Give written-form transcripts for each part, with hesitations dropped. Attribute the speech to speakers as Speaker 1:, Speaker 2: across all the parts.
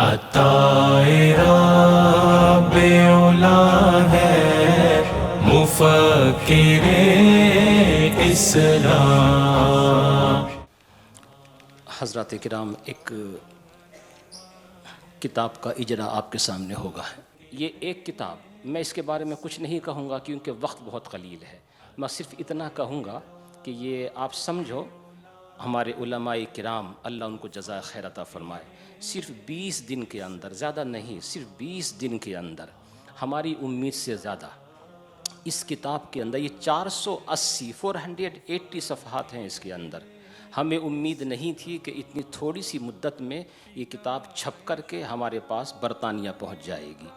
Speaker 1: عطائے رب اولا ہے مفکر اسلام۔
Speaker 2: حضرات کرام، ایک کتاب کا اجرا آپ کے سامنے ہوگا۔ یہ ایک کتاب، میں اس کے بارے میں کچھ نہیں کہوں گا کیونکہ وقت بہت قلیل ہے۔ میں صرف اتنا کہوں گا کہ یہ آپ سمجھو، ہمارے علماء کرام اللہ ان کو جزائے خیر عطا فرمائے، صرف 20 دن کے اندر، زیادہ نہیں، صرف 20 دن کے اندر ہماری امید سے زیادہ اس کتاب کے اندر، یہ 480 صفحات ہیں اس کے اندر۔ ہمیں امید نہیں تھی کہ اتنی تھوڑی سی مدت میں یہ کتاب چھپ کر کے ہمارے پاس برطانیہ پہنچ جائے گی۔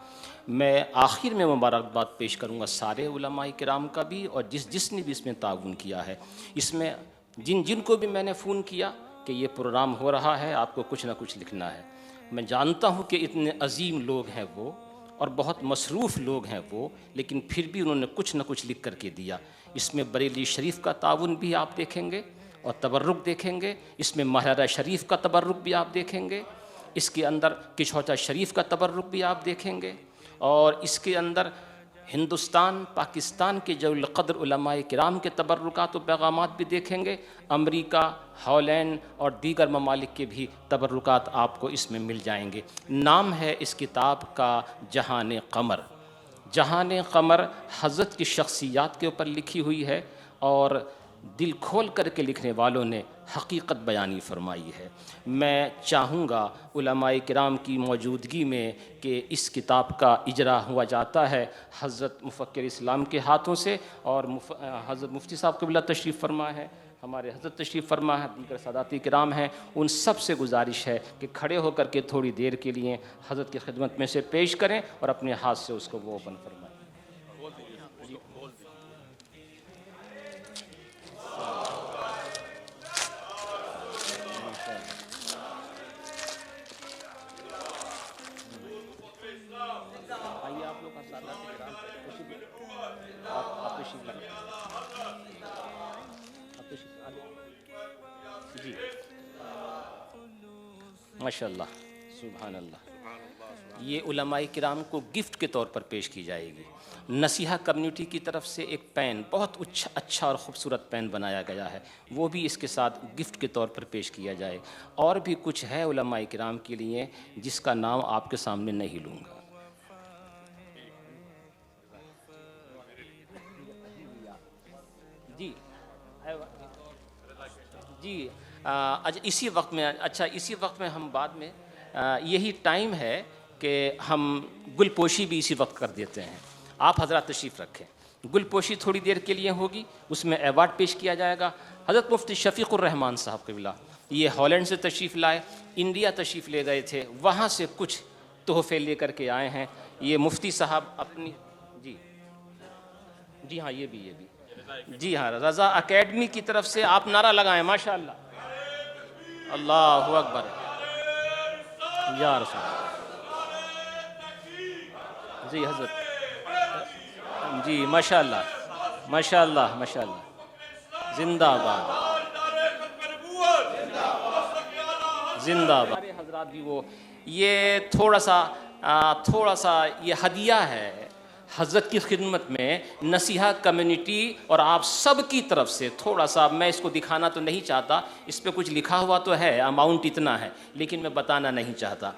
Speaker 2: میں آخر میں مبارکباد پیش کروں گا سارے علماء کرام کا بھی، اور جس نے بھی اس میں تعاون کیا ہے۔ اس میں جن کو بھی میں نے فون کیا کہ یہ پروگرام ہو رہا ہے، آپ کو کچھ نہ کچھ لکھنا ہے، میں جانتا ہوں کہ اتنے عظیم لوگ ہیں وہ اور بہت مصروف لوگ ہیں وہ، لیکن پھر بھی انہوں نے کچھ نہ کچھ لکھ کر کے دیا۔ اس میں بریلی شریف کا تعاون بھی آپ دیکھیں گے اور تبرک دیکھیں گے، اس میں مہرہ شریف کا تبرک بھی آپ دیکھیں گے، اس کے اندر کچھوچا شریف کا تبرک بھی آپ دیکھیں گے، اور اس کے اندر ہندوستان پاکستان کے جو القدر علماء کرام کے تبرکات و پیغامات بھی دیکھیں گے، امریکہ، ہالینڈ اور دیگر ممالک کے بھی تبرکات آپ کو اس میں مل جائیں گے۔ نام ہے اس کتاب کا جہان قمر۔ جہان قمر حضرت کی شخصیات کے اوپر لکھی ہوئی ہے، اور دل کھول کر کے لکھنے والوں نے حقیقت بیانی فرمائی ہے۔ میں چاہوں گا علماء کرام کی موجودگی میں کہ اس کتاب کا اجرا ہوا جاتا ہے حضرت مفکر اسلام کے ہاتھوں سے، اور حضرت مفتی صاحب قبلہ تشریف فرما ہے، ہمارے حضرت تشریف فرما ہے، دیگر ساداتی کرام ہیں، ان سب سے گزارش ہے کہ کھڑے ہو کر کے تھوڑی دیر کے لیے حضرت کی خدمت میں سے پیش کریں اور اپنے ہاتھ سے اس کو وہ اوپن فرمائیں۔ آئیے آپ لوگ ساداتی کرام آپ تشریف لائیں۔ جی ماشاء اللہ، سبحان اللہ۔ یہ علماء کرام کو گفٹ کے طور پر پیش کی جائے گی۔ نصیحہ کمیونٹی کی طرف سے ایک پین، بہت اچھا اور خوبصورت پین بنایا گیا ہے، وہ بھی اس کے ساتھ گفٹ کے طور پر پیش کیا جائے۔ اور بھی کچھ ہے علماء کرام کے لیے جس کا نام آپ کے سامنے نہیں لوں گا۔ جی اسی وقت میں ہم بعد میں یہی ٹائم ہے کہ ہم گل پوشی بھی اسی وقت کر دیتے ہیں۔ آپ حضرات تشریف رکھیں، گل پوشی تھوڑی دیر کے لیے ہوگی، اس میں ایوارڈ پیش کیا جائے گا۔ حضرت مفتی شفیق الرحمان صاحب قبلہ یہ ہالینڈ سے تشریف لائے، انڈیا تشریف لے گئے تھے، وہاں سے کچھ تحفے لے کر کے آئے ہیں۔ یہ مفتی صاحب اپنی جی ہاں، یہ بھی جی ہاں، رضا اکیڈمی کی طرف سے آپ نعرہ لگائیں، ماشاء اللہ، اللہ اکبر، یا رسول جی حضرت، جی ماشاء اللہ، ماشاء اللہ، ماشاء اللہ، زندہ باد، زندہ باد۔ حضرات بھی وہ یہ تھوڑا سا یہ ہدیہ ہے حضرت کی خدمت میں، نصیحہ کمیونٹی اور آپ سب کی طرف سے تھوڑا سا، میں اس کو دکھانا تو نہیں چاہتا، اس پہ کچھ لکھا ہوا تو ہے، اماؤنٹ اتنا ہے، لیکن میں بتانا نہیں چاہتا۔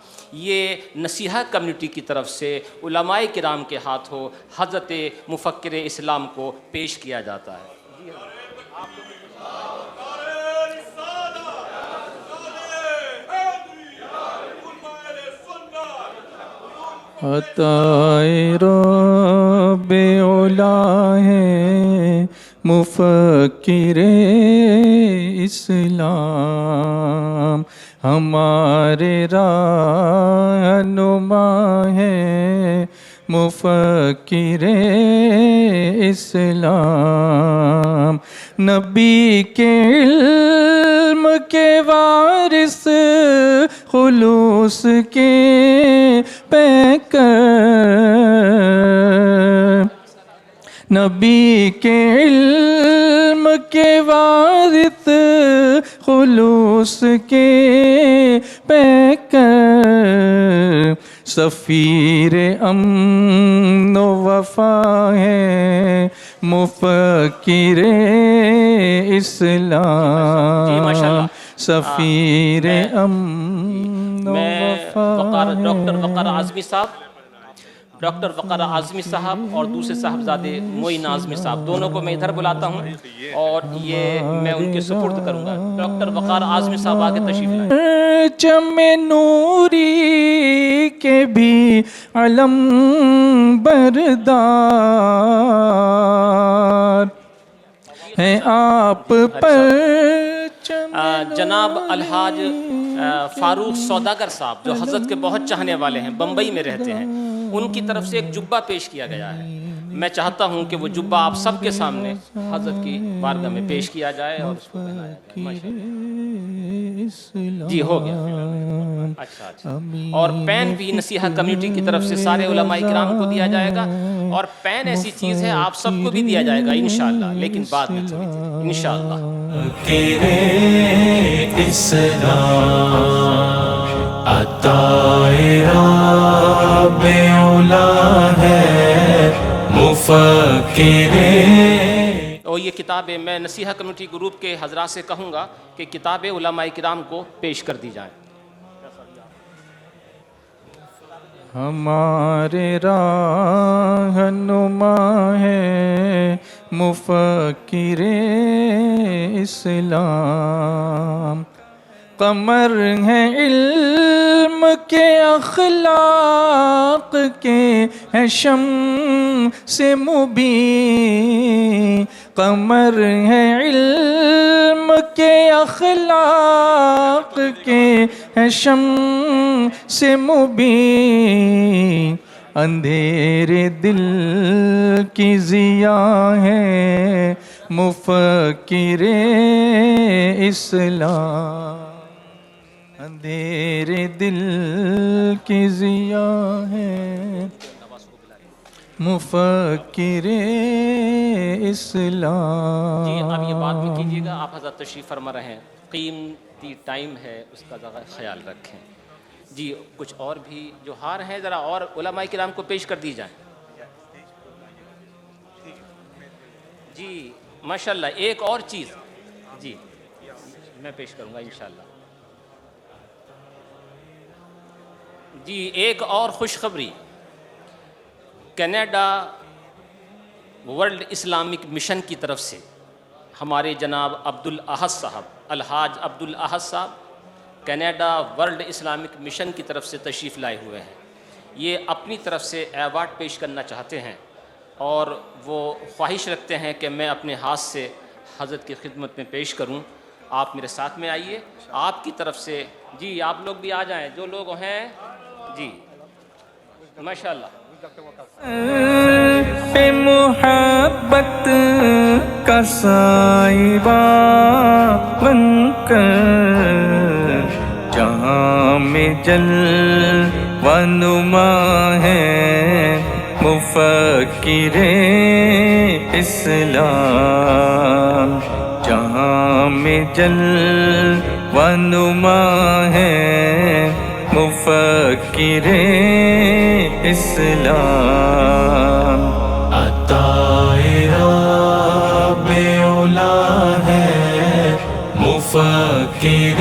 Speaker 2: یہ نصیحہ کمیونٹی کی طرف سے علماء کرام کے ہاتھوں حضرت مفکر اسلام کو پیش کیا جاتا ہے۔
Speaker 1: عطائے رب اولا ہے مفکر اسلام، ہمارے رہنما ہے مفکر اسلام، نبی کے علم کے وارث، خلوص کے پیکر، نبی کے علم کے وارث، خلوص کے پیکر، سفیر امن و وفا ہے مفکر اسلام سفیر امن و وفا
Speaker 2: ڈاکٹر وقار اعظمی صاحب، ڈاکٹر وقار اعظمی صاحب اور دوسرے صاحبزادے معین اعظمی صاحب، دونوں کو میں ادھر بلاتا ہوں اور یہ میں ان کے سپرد کروں گا۔ ڈاکٹر وقار اعظمی صاحب آگے تشریف لائیں۔
Speaker 1: چم نوری کے بھی علم بردار ہیں آپ پر
Speaker 2: جناب الحاج فاروق سوداگر صاحب جو حضرت کے بہت چاہنے والے ہیں، بمبئی میں رہتے ہیں، ان کی طرف سے ایک جبہ پیش کیا گیا ہے۔ میں چاہتا ہوں کہ وہ جبہ آپ سب کے سامنے حضرت کی بارگاہ میں پیش کیا جائے اور اس کو پہنایا جائے۔ جی ہو گیا۔ اچھا اور پین بھی نصیحہ کمیونٹی کی طرف سے سارے علماء کرام کو دیا جائے گا، اور پین ایسی چیز ہے آپ سب کو بھی دیا جائے گا انشاءاللہ، لیکن بعد میں تھوڑی دیر انشاءاللہ۔
Speaker 3: عطائے رب اولا ہے مفکر۔
Speaker 2: اور یہ کتابیں میں نصیحہ کمیونٹی گروپ کے حضرات سے کہوں گا کہ کتابیں علماء کرام کو پیش کر دی جائیں۔
Speaker 1: ہمارے رہنما ہے مفکر اسلام، قمر ہیں علم کے اخلاق کے ہیں شمس مبین، قمر ہیں علم کے اخلاق کے ہیں شمس مبین، اندھیرے دل کی ضیاء ہے مفکر اسلام، اندھیرے دل کی ضیاء ہے مفکر اسلام۔
Speaker 2: جی اب یہ بات میں کیجیے گا، آپ حضرت تشریف فرما رہے ہیں، قیمتی ٹائم ہے اس کا ذرا خیال رکھیں۔ جی کچھ اور بھی جو ہار ہیں ذرا اور علماء کرام کو پیش کر دی جائیں۔ جی ماشاءاللہ ایک اور چیز جی میں پیش کروں گا انشاءاللہ۔ جی ایک اور خوشخبری، کینیڈا ورلڈ اسلامک مشن کی طرف سے ہمارے جناب عبدالاحد صاحب، الحاج عبدالاحد صاحب کینیڈا ورلڈ اسلامک مشن کی طرف سے تشریف لائے ہوئے ہیں۔ یہ اپنی طرف سے ایوارڈ پیش کرنا چاہتے ہیں اور وہ خواہش رکھتے ہیں کہ میں اپنے ہاتھ سے حضرت کی خدمت میں پیش کروں۔ آپ میرے ساتھ میں آئیے، آپ کی طرف سے جی آپ لوگ بھی آ جائیں جو لوگ ہیں جی ماشاءاللہ۔
Speaker 1: پہ محبت کا سائبہ بن کر جہاں میں جلوہ نما ہے مفکر اسلام، جہاں میں جلوہ نما ہے مفکر اسلام،
Speaker 3: عطائے رب اولا ہے مفکر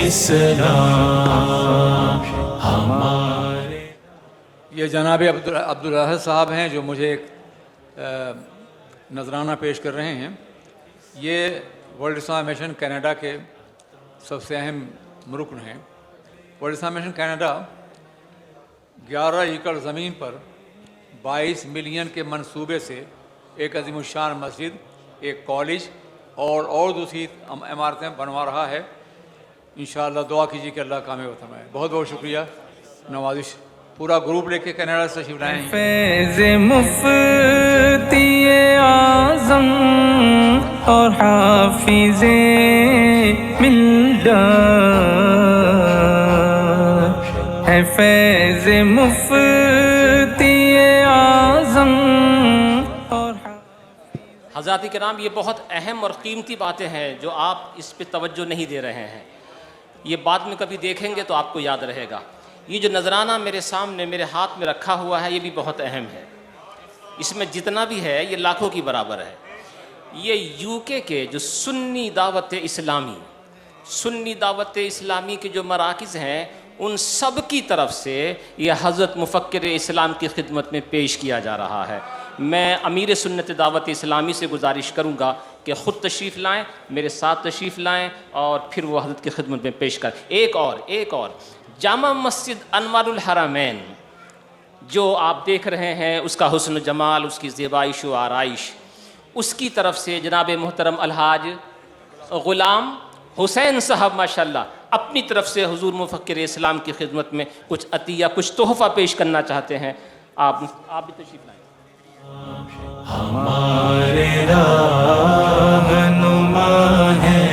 Speaker 3: اسلام ہمارے۔
Speaker 4: یہ جناب عبدالاحد صاحب ہیں جو مجھے ایک نذرانہ پیش کر رہے ہیں۔ یہ ورلڈ اسلامک مشن کینیڈا کے سب سے اہم رکن ہیں۔ ورلڈ اسلامک مشن کینیڈا 11 ایکڑ زمین پر 22 ملین کے منصوبے سے ایک عظیم الشان مسجد، ایک کالج اور دوسری عمارتیں بنوا رہا ہے۔ انشاءاللہ دعا کیجیے کہ اللہ کامیاب فرمائے۔ بہت بہت شکریہ، نوازش پورا گروپ لے کے کینیڈا سے تشریف لائے ہیں۔
Speaker 1: فیض مفتی اعظم اور حافظ ملت ہے، فیض مفتی اعظم اور
Speaker 2: حضرات کرام یہ بہت اہم اور قیمتی باتیں ہیں جو آپ اس پہ توجہ نہیں دے رہے ہیں، یہ بعد میں کبھی دیکھیں گے تو آپ کو یاد رہے گا۔ یہ جو نذرانہ میرے سامنے میرے ہاتھ میں رکھا ہوا ہے یہ بھی بہت اہم ہے. اس میں جتنا بھی ہے یہ لاکھوں کی برابر ہے. یہ یو کے جو سنی دعوت اسلامی کے جو مراکز ہیں ان سب کی طرف سے یہ حضرت مفکر اسلام کی خدمت میں پیش کیا جا رہا ہے. میں امیر سنت دعوت اسلامی سے گزارش کروں گا کہ خود تشریف لائیں، میرے ساتھ تشریف لائیں اور پھر وہ حضرت کی خدمت میں پیش کریں. ایک اور جامع مسجد انوار الحرمین جو آپ دیکھ رہے ہیں، اس کا حسن و جمال، اس کی زیبائش و آرائش، اس کی طرف سے جناب محترم الحاج غلام حسین صاحب ماشاءاللہ اپنی طرف سے حضور مفکر اسلام کی خدمت میں کچھ عطیہ، کچھ تحفہ پیش کرنا چاہتے ہیں. آپ بھی تشریف لائیں.
Speaker 3: ہمارے رہنما ہے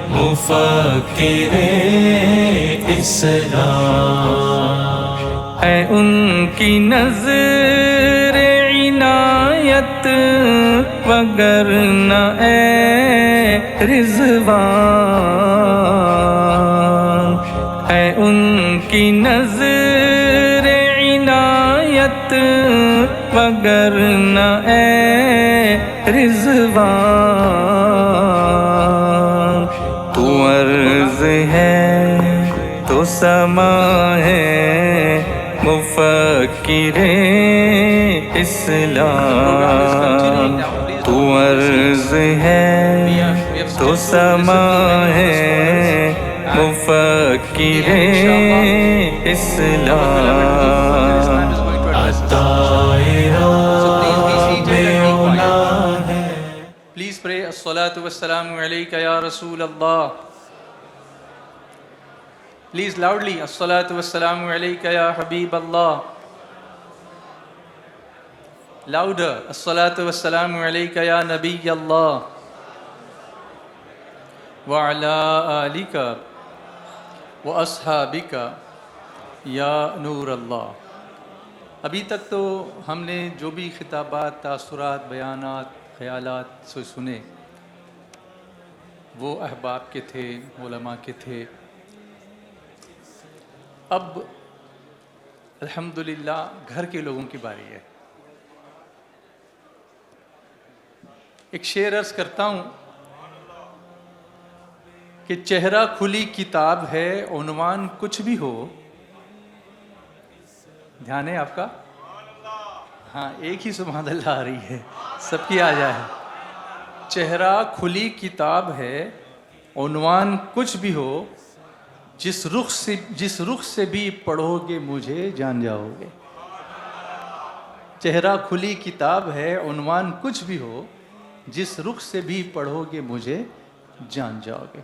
Speaker 3: مفکر اسلام،
Speaker 1: ہے ان کی نظر عنایت وگرنہ اے رضوان، ہے ان کی نظر عنایت وگرنہ اے رضوان. تو عرض ہے تو سما ہے مفکر اسلام، تو عرض ہے تو سما ہے مفکر اسلام.
Speaker 5: Please pray as-salatu was-salamu alayka ya Rasulullah. Please loudly as-salatu was-salamu alayka ya Habiballah. Louder as-salatu was-salamu alayka ya Nabiyallah. Wa ala alika wa ashabika ya Nur Allah. ابھی تک تو ہم نے جو بھی خطابات، تاثرات، بیانات، خیالات سنے وہ احباب کے تھے، علماء کے تھے. اب الحمدللہ گھر کے لوگوں کی باری ہے. ایک شعر عرض کرتا ہوں کہ چہرہ کھلی کتاب ہے، عنوان کچھ بھی ہو. دھیان ہے آپ کا؟ ہاں، ایک ہی سبحان اللہ آ رہی ہے، سب کی آ جائے. چہرہ کھلی کتاب ہے، عنوان کچھ بھی ہو، جس رخ سے بھی پڑھو گے مجھے جان جاؤ گے. چہرہ کھلی کتاب ہے، عنوان کچھ بھی ہو، جس رخ سے بھی پڑھو گے مجھے جان جاؤ گے.